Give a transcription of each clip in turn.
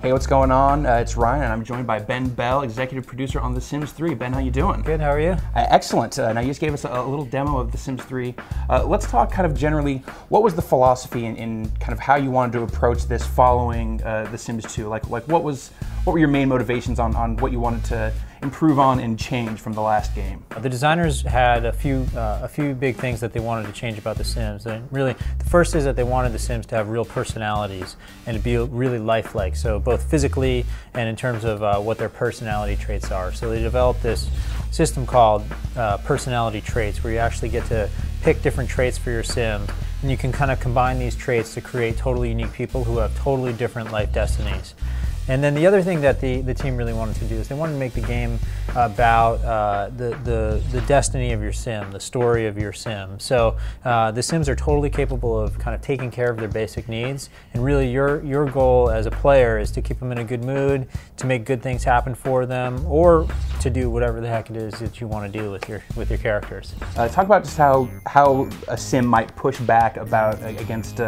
Hey, what's going on? It's Ryan, and I'm joined by Ben Bell, executive producer on The Sims 3. Ben, how you doing? Good, how are you? Excellent. Now, you just gave us a little demo of The Sims 3. Let's talk kind of generally, what was the philosophy in kind of how you wanted to approach this following The Sims 2? Like what were your main motivations on what you wanted to improve on and change from the last game? The designers had a few big things that they wanted to change about The Sims. And really, the first is that they wanted The Sims to have real personalities and to be really lifelike, so both physically and in terms of what their personality traits are. So they developed this system called personality traits, where you actually get to pick different traits for your Sim, and you can kind of combine these traits to create totally unique people who have totally different life destinies. And then the other thing that the team really wanted to do is they wanted to make the game about the destiny of your Sim, the story of your Sim. So the Sims are totally capable of kind of taking care of their basic needs, and really your goal as a player is to keep them in a good mood, to make good things happen for them, or to do whatever the heck it is that you want to do with your characters. Talk about just how a Sim might push back against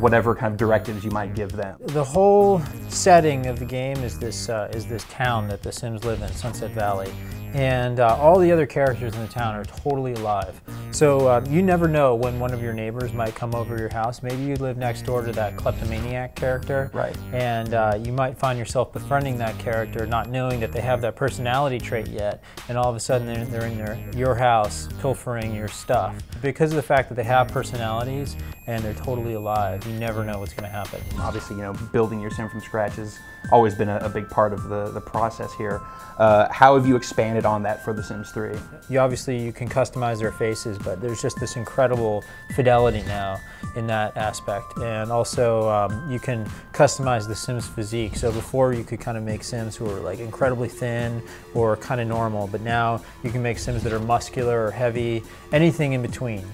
whatever kind of directives you might give them. The whole setting of the game is this town that the Sims live in, Sunset Valley, and all the other characters in the town are totally alive. So you never know when one of your neighbors might come over your house. Maybe you live next door to that kleptomaniac character, right? And you might find yourself befriending that character, not knowing that they have that personality trait yet, and all of a sudden they're in your house pilfering your stuff. Because of the fact that they have personalities and they're totally alive, you never know what's going to happen. Obviously, building your Sim from scratch has always been a big part of the process here. How have you expanded on that for The Sims 3? You can customize their faces, but there's just this incredible fidelity now in that aspect. And also, you can customize the Sims physique. So before you could kind of make Sims who are like incredibly thin or kind of normal, but now you can make Sims that are muscular or heavy, anything in between,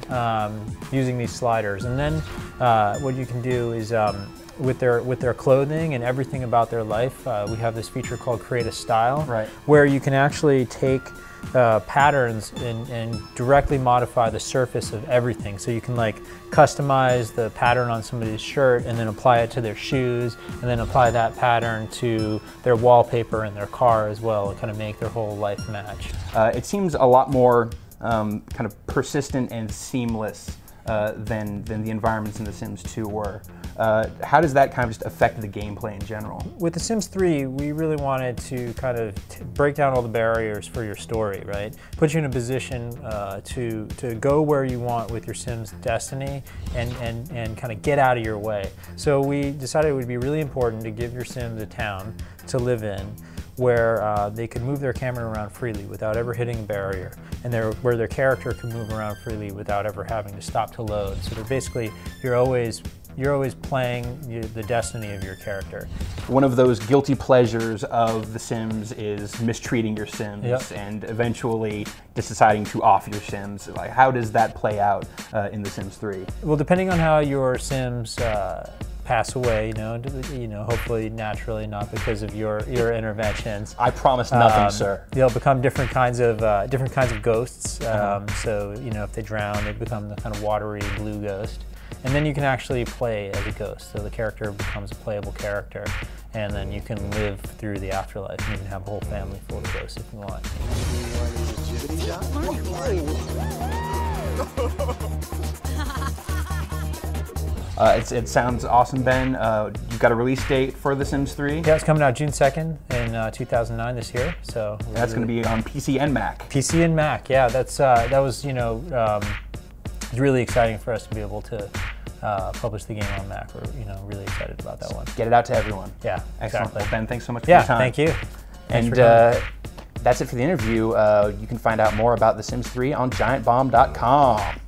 using these sliders. And then what you can do is with their clothing and everything about their life, we have this feature called Create a Style, right, where you can actually take patterns and directly modify the surface of everything. So you can like customize the pattern on somebody's shirt and then apply it to their shoes, and then apply that pattern to their wallpaper in their car as well, and kind of make their whole life match. It seems a lot more kind of persistent and seamless than the environments in The Sims 2 were. How does that kind of just affect the gameplay in general? With The Sims 3, we really wanted to kind of break down all the barriers for your story, right? Put you in a position to go where you want with your Sims destiny and kind of get out of your way. So we decided it would be really important to give your Sims a town to live in, where they could move their camera around freely without ever hitting a barrier, and where their character can move around freely without ever having to stop to load. So they're basically, you're always playing the destiny of your character. One of those guilty pleasures of The Sims is mistreating your Sims, yep, and eventually just deciding to off your Sims. Like, how does that play out in The Sims 3? Well, depending on how your Sims pass away, hopefully naturally, not because of your interventions. I promise nothing, sir. They'll become different kinds of ghosts. So if they drown, they become the kind of watery blue ghost. And then you can actually play as a ghost, so the character becomes a playable character, and then you can live through the afterlife, and you can have a whole family full of ghosts if you want. It sounds awesome, Ben. You've got a release date for The Sims 3? Yeah, it's coming out June 2nd in 2009, this year. So that's going to be on PC and Mac. PC and Mac, yeah. That was it's really exciting for us to be able to publish the game on Mac. We're really excited about that one. Get it out to everyone. Yeah, excellent. exactly. Well, Ben, thanks so much for your time. Thank you. And that's it for the interview. You can find out more about The Sims 3 on GiantBomb.com.